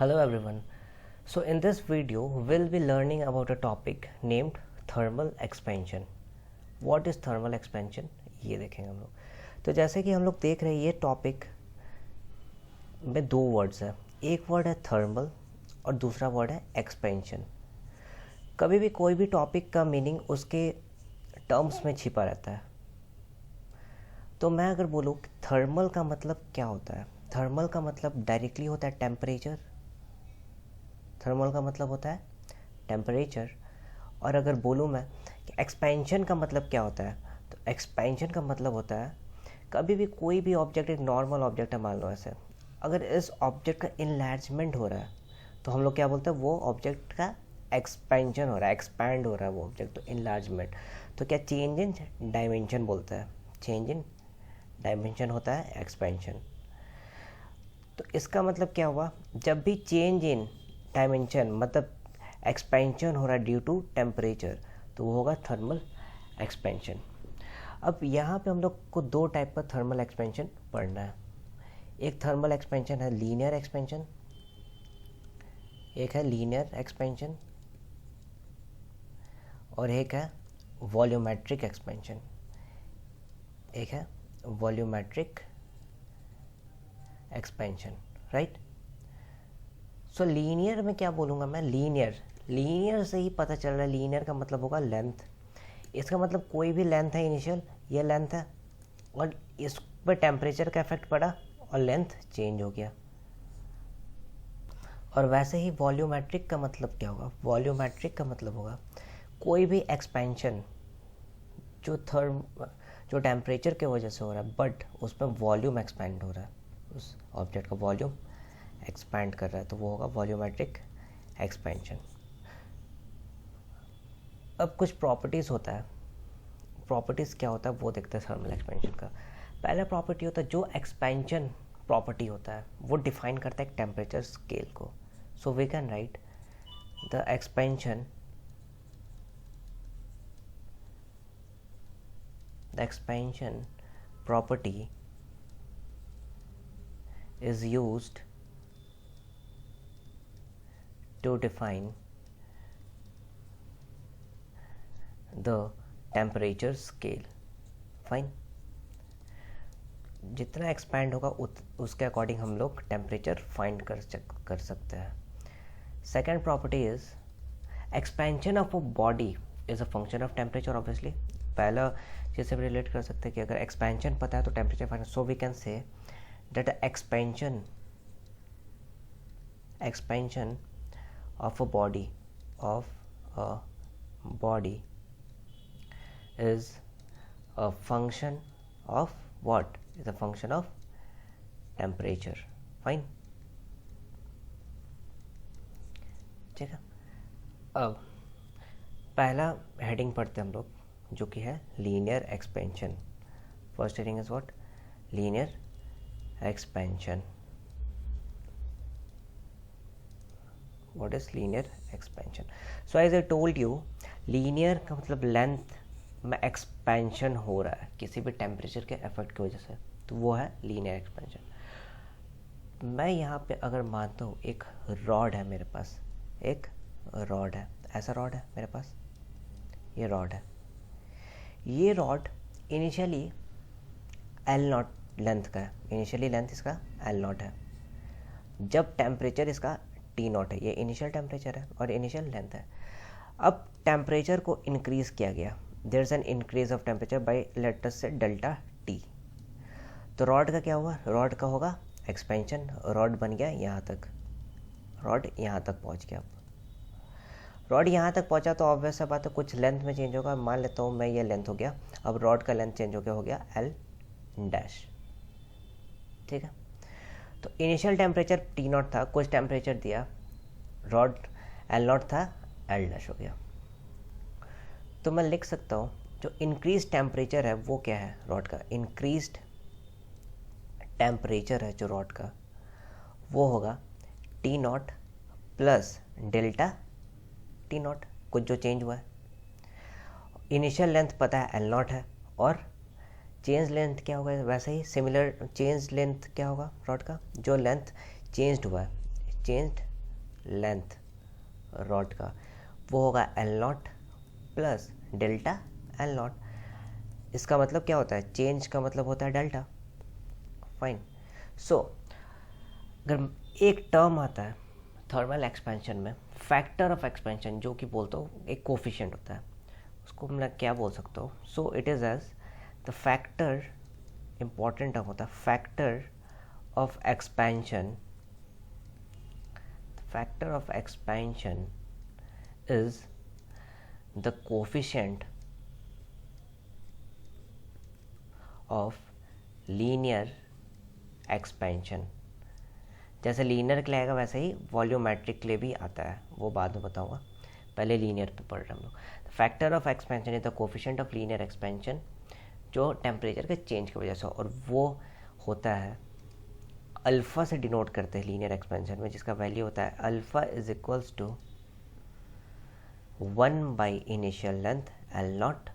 Hello everyone. So in this video we'll be learning about a topic named thermal expansion. What is thermal expansion? ये देखेंगे हम लोग। तो जैसे कि हम लोग देख रहे हैं ये टॉपिक में दो वर्ड्स है। एक वर्ड है थर्मल और दूसरा वर्ड है एक्सपेंशन। कभी भी कोई भी टॉपिक का मीनिंग उसके टर्म्स में छिपा रहता है। तो मैं अगर बोलूँ थर्मल का मतलब क्या होता है, थर्मल का मतलब डायरेक्टली होता है टेम्परेचर। थर्मल का मतलब होता है टेम्परेचर। और अगर बोलूँ मैं कि एक्सपेंशन का मतलब क्या होता है, तो एक्सपेंशन का मतलब होता है कभी भी कोई भी ऑब्जेक्ट, एक नॉर्मल ऑब्जेक्ट है मान लो ऐसे, अगर इस ऑब्जेक्ट का इनलार्जमेंट हो रहा है तो हम लोग क्या बोलते हैं, वो ऑब्जेक्ट का एक्सपेंशन हो रहा है, एक्सपैंड हो रहा है वो ऑब्जेक्ट, तो इनलार्जमेंट। तो क्या चेंज इन डायमेंशन बोलता है, चेंज इन डायमेंशन होता है एक्सपेंशन। तो इसका मतलब क्या हुआ, जब भी चेंज इन डायमेंशन मतलब एक्सपेंशन हो रहा है ड्यू टू टेम्परेचर, तो वो होगा थर्मल एक्सपेंशन। अब यहाँ पे हम लोग को दो टाइप का थर्मल एक्सपेंशन पढ़ना है। एक थर्मल एक्सपेंशन है लीनियर एक्सपेंशन, एक है लीनियर एक्सपेंशन, और एक है वॉल्यूमेट्रिक एक्सपेंशन, एक है वॉल्यूमेट्रिक एक्सपेंशन, राइट। सो लीनियर में क्या बोलूँगा मैं, लीनियर से ही पता चल रहा है, लीनियर का मतलब होगा लेंथ। इसका मतलब कोई भी लेंथ है इनिशियल, ये लेंथ है और इस पर टेम्परेचर का इफेक्ट पड़ा और लेंथ चेंज हो गया। और वैसे ही वॉल्यूमेट्रिक का मतलब क्या होगा, वॉल्यूमेट्रिक का मतलब होगा कोई भी एक्सपेंशन जो टेम्परेचर के वजह से हो रहा है बट उसमें वॉल्यूम एक्सपेंड हो रहा है, उस ऑब्जेक्ट का वॉल्यूम एक्सपैंड कर रहा है, तो वो होगा वॉल्यूमेट्रिक एक्सपेंशन। अब कुछ प्रॉपर्टीज़ होता है, प्रॉपर्टीज़ क्या होता है वो देखते हैं थर्मल एक्सपेंशन का। पहला प्रॉपर्टी होता है, जो एक्सपेंशन प्रॉपर्टी होता है वो डिफाइन करता है एक टेम्परेचर स्केल को। So we can write the expansion property is used to define the temperature scale. Fine, जितना एक्सपैंड होगा उसके अकॉर्डिंग हम लोग टेम्परेचर फाइंड कर सकते हैं। Second property is expansion of a body is a function of temperature. Obviously पहला चीज़ से रिलेट कर सकते हैं कि अगर एक्सपेंशन पता है तो temperature find, so we can say that expansion of a body is a function of what, is a function of temperature. Fine, ठीक है। अब पहला हेडिंग पढ़ते हैं हम लोग, जो कि है linear expansion. First heading is what, linear expansion. What is linear expansion? So as I told you, linear का मतलब लेंथ में एक्सपेंशन हो रहा है किसी भी टेम्परेचर के इफेक्ट की वजह से, तो वो है लीनियर एक्सपेंशन। मैं यहाँ पे अगर मानता हूँ एक रॉड है मेरे पास, एक रॉड है, ऐसा रॉड है मेरे पास, ये रॉड है। ये रॉड इनिशियली L0 लेंथ का है, इनिशियली लेंथ इसका L0 है। जब टेम्परेचर इसका T0 है, ये इनिशियल टेम्परेचर है और इनिशियल लेंथ है। अब टेम्परेचर को इंक्रीज़ किया गया, there is an increase of temperature by let us say delta T. तो रॉड का क्या हुआ, रॉड का होगा एक्सपेंशन, रॉड बन गया यहाँ तक, रॉड यहाँ तक पहुँच गया। रॉड यहाँ तक पहुँचा तो ऑब्वियस सा बात है कुछ लेंथ में चेंज होगा। मान लेता हूँ मैं ये लेंथ हो गया, अब रॉड का लेंथ चेंज हो गया एल डैश, ठीक है। तो इनिशियल टेम्परेचर T0 था, कुछ टेम्परेचर दिया, रॉड L0 था, L डैश हो गया। तो मैं लिख सकता हूँ जो इंक्रीज टेम्परेचर है वो क्या है, रॉड का इंक्रीज टेम्परेचर है जो रॉड का, वो होगा T0 प्लस डेल्टा T0, कुछ जो चेंज हुआ है। इनिशियल लेंथ पता है L0 है, और चेंज लेंथ क्या होगा, वैसे ही सिमिलर चेंज लेंथ क्या होगा रॉड का, जो लेंथ चेंज्ड हुआ है, चेंज्ड लेंथ रॉड का, वो होगा L not plus delta L not. इसका मतलब क्या होता है, चेंज का मतलब होता है डेल्टा। फाइन। सो अगर एक टर्म आता है थर्मल एक्सपेंशन में, फैक्टर ऑफ एक्सपेंशन, जो कि बोलते हो एक कोफिशिएंट होता है, उसको मैं क्या बोल सकता हूँ, so it is as the factor, important term होता है factor of expansion. Factor of expansion is the coefficient of linear expansion. जैसे लीनियर के लिए आएगा वैसे ही वॉल्यूमेट्रिक के लिए भी आता है, वो बाद में बताऊंगा, पहले लीनियर पे पढ़ रहे हम लोग। Factor of expansion is the coefficient of linear expansion, जो टेम्परेचर के चेंज की वजह से, और वो होता है अल्फ़ा से डिनोट करते हैं लीनियर एक्सपेंशन में, जिसका वैल्यू होता है alpha is equals to 1 by initial length L naught,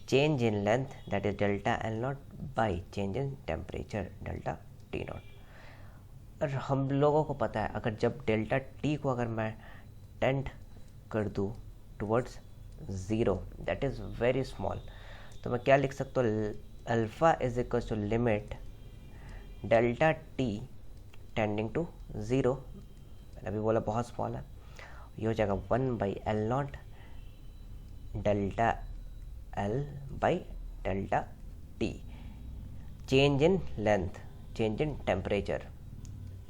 change in length that is delta L naught by change in temperature delta T naught. और हम लोगों को पता है अगर जब डेल्टा टी को अगर मैं टेंड कर दूँ towards zero, that is very small, तो मैं क्या लिख सकता हूँ, alpha is equal to limit delta T tending to zero. मैंने अभी बोला बहुत स्मॉल है, ये हो जाएगा 1 by L not delta L by delta T, change in length, change in temperature.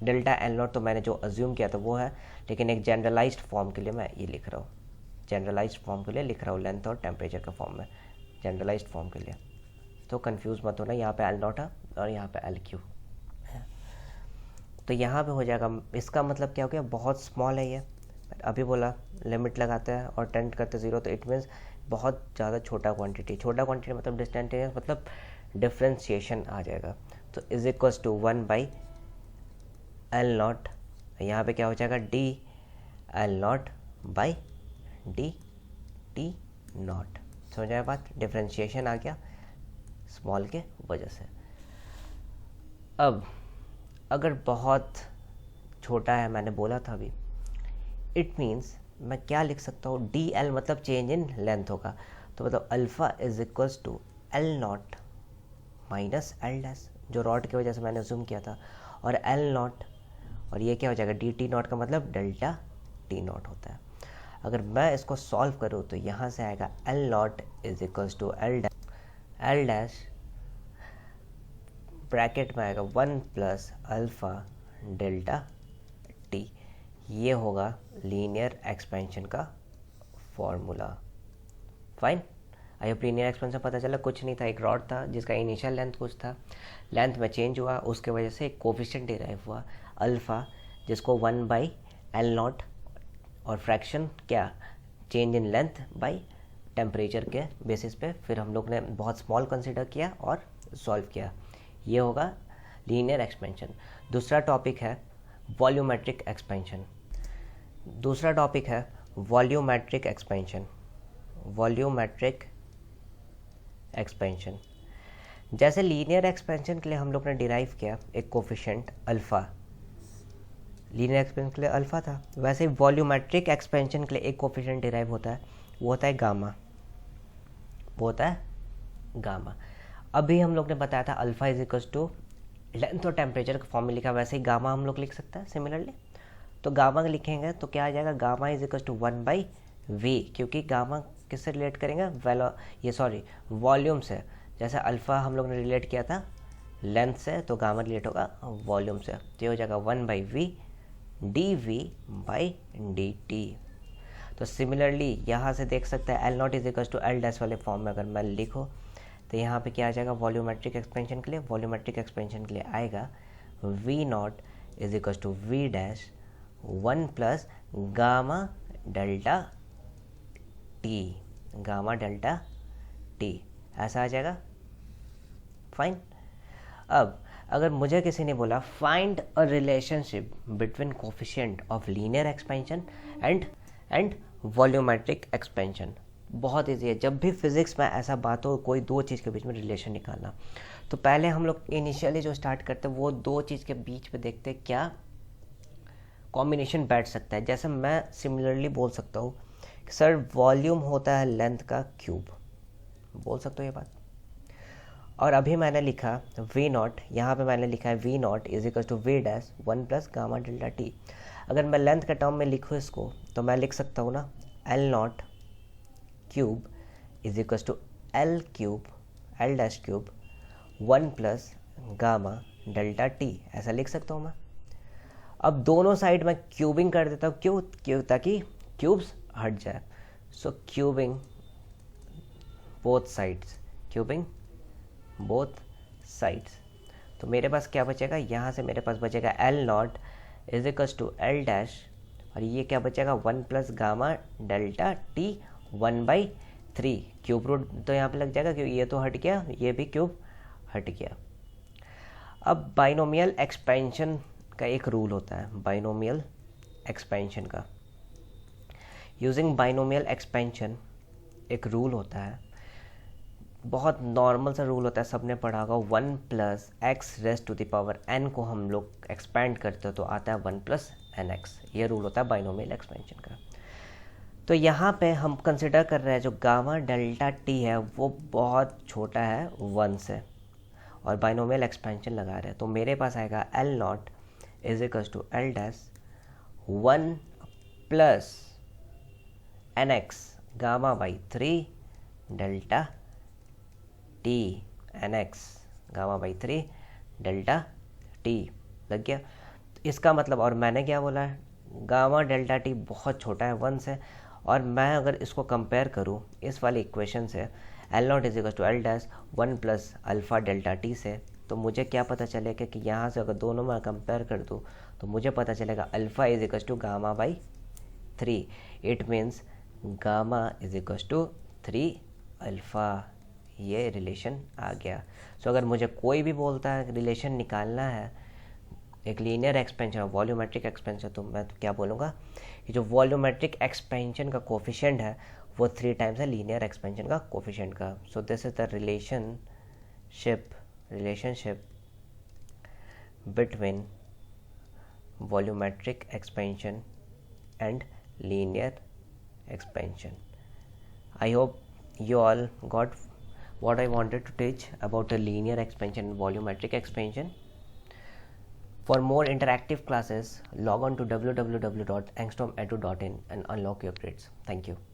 Delta L not तो मैंने जो अज्यूम किया था वो है, लेकिन एक जनरलाइज्ड फॉर्म के लिए मैं ये लिख रहा हूँ, जनरलाइज्ड फॉर्म के लिए लिख रहा हूँ, लेंथ और टेम्परेचर का फॉर्म में, जनरलाइज्ड फॉर्म के लिए। तो कंफ्यूज मत होना, यहाँ पे एल नॉट है और यहाँ पे एल क्यू है, तो यहाँ पे हो जाएगा। इसका मतलब क्या हो गया, बहुत स्मॉल है ये, अभी बोला लिमिट लगाते हैं और टेंड करते ज़ीरो, तो इट मीन्स बहुत ज़्यादा छोटा क्वांटिटी। छोटा क्वांटिटी मतलब डिस्टेंटेनियस, मतलब डिफ्रेंशिएशन आ जाएगा। तो is equals to 1 by L naught, यहाँ पे क्या हो जाएगा, d L naught by d T naught. समझ आया बात, डिफ्रेंशिएशन आ गया स्मॉल के वजह से। अब अगर बहुत छोटा है, मैंने बोला था अभी, इट मीन्स मैं क्या लिख सकता हूँ, डी एल मतलब चेंज इन लेंथ होगा, तो मतलब alpha is equals to L naught minus L dash, जो रॉड की वजह से मैंने जूम किया था, और एल नॉट, और ये क्या हो जाएगा, डी टी नॉट का मतलब डेल्टा टी नॉट होता है। अगर मैं इसको सॉल्व करूँ तो यहाँ से आएगा L naught is equals to L dash bracket में आएगा 1 प्लस अल्फ़ा डेल्टा टी, ये होगा लीनियर एक्सपेंशन का formula. Fine, I hope linear expansion पता चला। कुछ नहीं था, एक रॉड था जिसका इनिशियल लेंथ कुछ था, लेंथ में चेंज हुआ, उसके वजह से एक कोफिशिएंट डिराइव हुआ अल्फ़ा, जिसको 1 बाई एल नॉट, और फ्रैक्शन क्या, change in length by temperature के बेसिस पे फिर हम लोग ने बहुत स्मॉल कंसिडर किया और सॉल्व किया। ये होगा लीनियर एक्सपेंशन। दूसरा टॉपिक है वॉल्यूमेट्रिक एक्सपेंशन। दूसरा टॉपिक है वॉल्यूमेट्रिक एक्सपेंशन। वॉल्यूमेट्रिक एक्सपेंशन, जैसे लीनियर एक्सपेंशन के लिए हम लोग ने डिराइव किया एक कोफिशिएंट अल्फ़ा, लीनियर एक्सपेंशन के लिए अल्फ़ा था, वैसे ही वॉल्यूमेट्रिक एक्सपेंशन के लिए एक कोफिशिएंट डिराइव होता है, वो होता है गामा, वो होता है गामा। अभी हम लोग ने बताया था alpha is equals to length और टेम्परेचर का फॉर्म में लिखा, वैसे ही गामा हम लोग लिख सकते हैं सिमिलरली। तो गामा लिखेंगे तो क्या आ जाएगा, gamma is equals to 1 by V, क्योंकि गामा किससे रिलेट करेंगे, वॉल्यूम से। जैसे अल्फ़ा हम लोग ने रिलेट किया था लेंथ से, तो गामा रिलेट होगा वॉल्यूम से, तो ये हो जाएगा 1 by V d V by d T. तो सिमिलरली यहाँ से देख सकते हैं L naught is equals to L dash वाले फॉर्म में अगर मैं लिखूँ तो यहाँ पे क्या आ जाएगा वॉल्यूमेट्रिक एक्सपेंशन के लिए, वॉल्यूमेट्रिक एक्सपेंशन के लिए आएगा V naught is equals to V dash 1 plus gamma delta T, gamma delta T, ऐसा आ जाएगा। फाइन। अब अगर मुझे किसी ने बोला find a relationship between coefficient of linear expansion and volumetric expansion, बहुत ईजी है। जब भी फिजिक्स में ऐसा बात हो, कोई दो चीज़ के बीच में रिलेशन निकालना, तो पहले हम लोग इनिशियली जो स्टार्ट करते हैं वो दो चीज़ के बीच में देखते हैं क्या कॉम्बिनेशन बैठ सकता है। जैसे मैं सिमिलरली बोल सकता हूँ कि सर वॉल्यूम होता है लेंथ का क्यूब, बोल सकते हो ये बात। और अभी मैंने लिखा वी नॉट, यहाँ पे मैंने लिखा है V naught is equal to V dash 1 plus gamma delta T. अगर मैं लेंथ के टर्म में लिखूँ इसको तो मैं लिख सकता हूँ ना L naught cube is equal to L cube L dash cube 1 plus gamma delta T, ऐसा लिख सकता हूँ मैं। अब दोनों साइड में क्यूबिंग कर देता हूँ, क्यों? ताकि क्यूब्स हट जाए। So cubing both sides, cubing both sides. तो मेरे पास क्या बचेगा, यहाँ से मेरे पास बचेगा L naught is equals to L dash, और ये क्या बचेगा 1 plus gamma delta T 1/3। Cube root तो यहाँ पे लग जाएगा क्योंकि ये तो हट गया, ये भी क्यूब हट गया। अब बाइनोमियल एक्सपेंशन का एक रूल होता है, बाइनोमियल एक्सपेंशन का। यूजिंग बाइनोमियल एक्सपेंशन एक रूल होता है, बहुत नॉर्मल सा रूल होता है, सबने पढ़ा होगा। 1 plus x raise to the power n को हम लोग एक्सपेंड करते हो तो आता है 1 प्लस एन एक्स। ये रूल होता है बाइनोमियल एक्सपेंशन का। तो यहाँ पे हम कंसिडर कर रहे हैं जो गामा डेल्टा टी है वो बहुत छोटा है 1 से, और बाइनोमियल एक्सपेंशन लगा रहे हैं। तो मेरे पास आएगा L naught is equals to L dash 1 plus n x gamma by 3 delta T n x gamma by 3 delta T. लग गया इसका मतलब। और मैंने क्या बोला है, गामा डेल्टा टी बहुत छोटा है 1 से, और मैं अगर इसको कंपेयर करूँ इस वाली इक्वेशन से L naught is equal to L dash 1 plus alpha delta T से, तो मुझे क्या पता चलेगा कि यहाँ से अगर दोनों में कंपेयर कर दूँ तो मुझे पता चलेगा alpha is equal to gamma by 3। It means gamma is equal to 3 alpha. ये रिलेशन आ गया। सो अगर मुझे कोई भी बोलता है रिलेशन निकालना है एक लीनियर एक्सपेंशन और वॉल्यूमेट्रिक एक्सपेंशन, तो मैं तो क्या बोलूँगा कि जो वॉल्यूमेट्रिक एक्सपेंशन का कोफिशिएंट है वो 3 टाइम्स है लीनियर एक्सपेंशन का कोफिशिएंट का। So this is the relationship between volumetric expansion and linear expansion. I hope you all got what I wanted to teach about a linear expansion and volumetric expansion. For more interactive classes, log on to www.angstromedu.in and unlock your grades. Thank you.